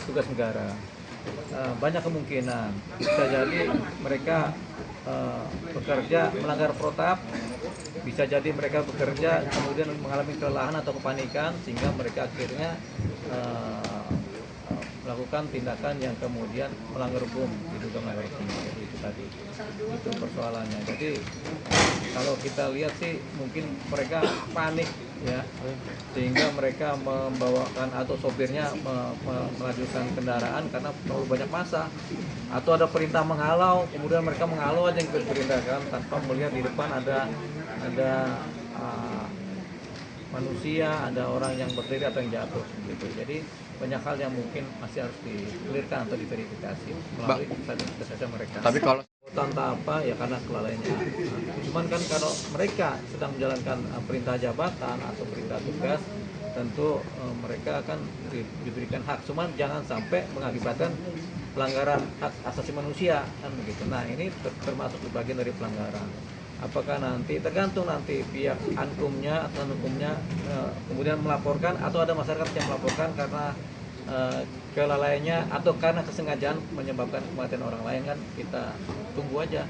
tugas negara. Banyak kemungkinan bisa jadi mereka bekerja melanggar protap, bisa jadi mereka bekerja kemudian mengalami kelelahan atau kepanikan sehingga mereka akhirnya melakukan tindakan yang kemudian melanggar hukum diduga melanggar hukum. Jadi itu tadi itu persoalannya. Jadi kalau kita lihat sih mungkin mereka panik ya, sehingga mereka membawakan atau sopirnya melajukan kendaraan karena terlalu banyak massa, atau ada perintah menghalau, kemudian mereka menghalau aja yang diperintahkan tanpa melihat di depan ada uh, manusia, ada orang yang berdiri atau yang jatuh gitu. Jadi banyak hal yang mungkin masih harus dikelirkan atau diverifikasi melalui kesaksian mereka. Tapi kalau tanpa apa ya karena kelalaiannya. Cuman kan kalau mereka sedang menjalankan perintah jabatan atau perintah tugas, tentu mereka akan diberikan hak. Cuman jangan sampai mengakibatkan pelanggaran hak asasi manusia kan begitu. Nah ini termasuk bagian dari pelanggaran. Apakah nanti tergantung nanti pihak ankumnya atau hukumnya kemudian melaporkan atau ada masyarakat yang melaporkan karena kelalaiannya atau karena kesengajaan menyebabkan kematian orang lain, kan kita tunggu aja.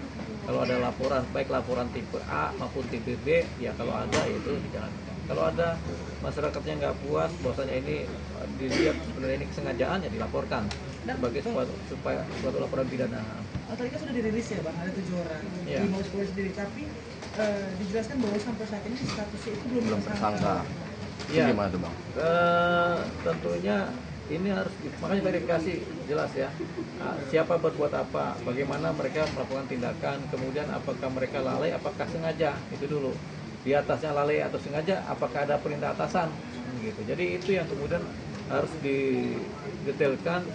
Kalau ada laporan, baik laporan tipe A maupun tipe B, ya kalau ada itu dijalankan. Kalau ada masyarakatnya nggak puas, bahwasanya ini dilihat sebenarnya ini kesengajaan, ya dilaporkan sebagai suatu laporan pidana. Tadi kan sudah dirilis ya Bang, ada 7 orang di Mabes Polri sendiri, tapi dijelaskan bahwa sampai saat ini statusnya itu belum tersangka. Iya. Gimana tuh Bang? Tentunya ini harus makanya verifikasi jelas ya, siapa berbuat apa, bagaimana mereka melakukan tindakan, kemudian apakah mereka lalai, apakah sengaja, itu dulu. Di atasnya lalai atau sengaja, apakah ada perintah atasan gitu. Jadi itu yang kemudian harus didetailkan,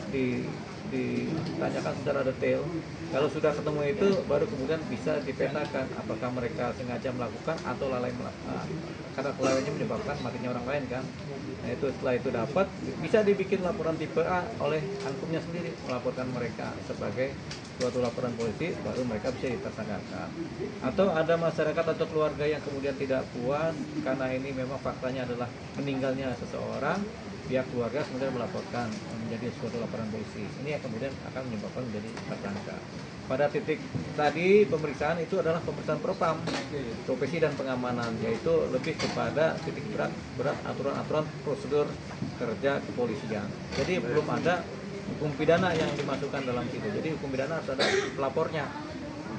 ditanyakan secara detail. Kalau sudah ketemu itu baru kemudian bisa dipetakan apakah mereka sengaja melakukan atau lalai karena kelalaiannya menyebabkan matinya orang lain kan. Nah itu setelah itu dapat bisa dibikin laporan tipe A oleh ankumnya sendiri, melaporkan mereka sebagai suatu laporan polisi, baru mereka bisa ditersangkakan. Atau ada masyarakat atau keluarga yang kemudian tidak puas karena ini memang faktanya adalah meninggalnya seseorang, pihak keluarga kemudian melaporkan menjadi suatu laporan polisi. Ini yang kemudian akan menyebabkan menjadi tersangka. Pada titik tadi pemeriksaan itu adalah pemeriksaan propam, profesi dan pengamanan, yaitu lebih kepada titik berat aturan-aturan prosedur kerja kepolisian. Jadi belum ada hukum pidana yang dimasukkan dalam situ. Jadi hukum pidana harus ada pelapornya.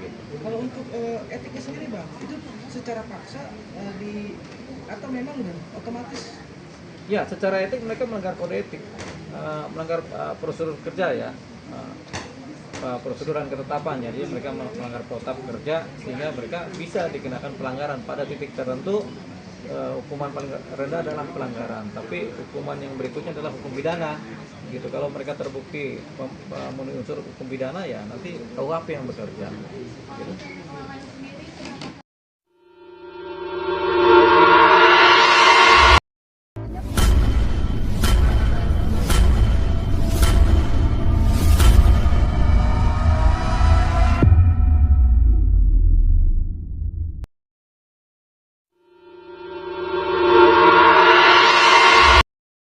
Gitu. Kalau untuk etiknya sendiri Bang, itu secara paksa atau memang udah otomatis? Ya, secara etik mereka melanggar kode etik, melanggar prosedur kerja ya, prosedur dan ketetapan. Jadi mereka melanggar protap kerja sehingga mereka bisa dikenakan pelanggaran pada titik tertentu. Hukuman paling rendah adalah pelanggaran, tapi hukuman yang berikutnya adalah hukum pidana. Gitu. Kalau mereka terbukti memenuhi unsur hukum pidana, ya nanti KUHP yang bekerja. Gitu.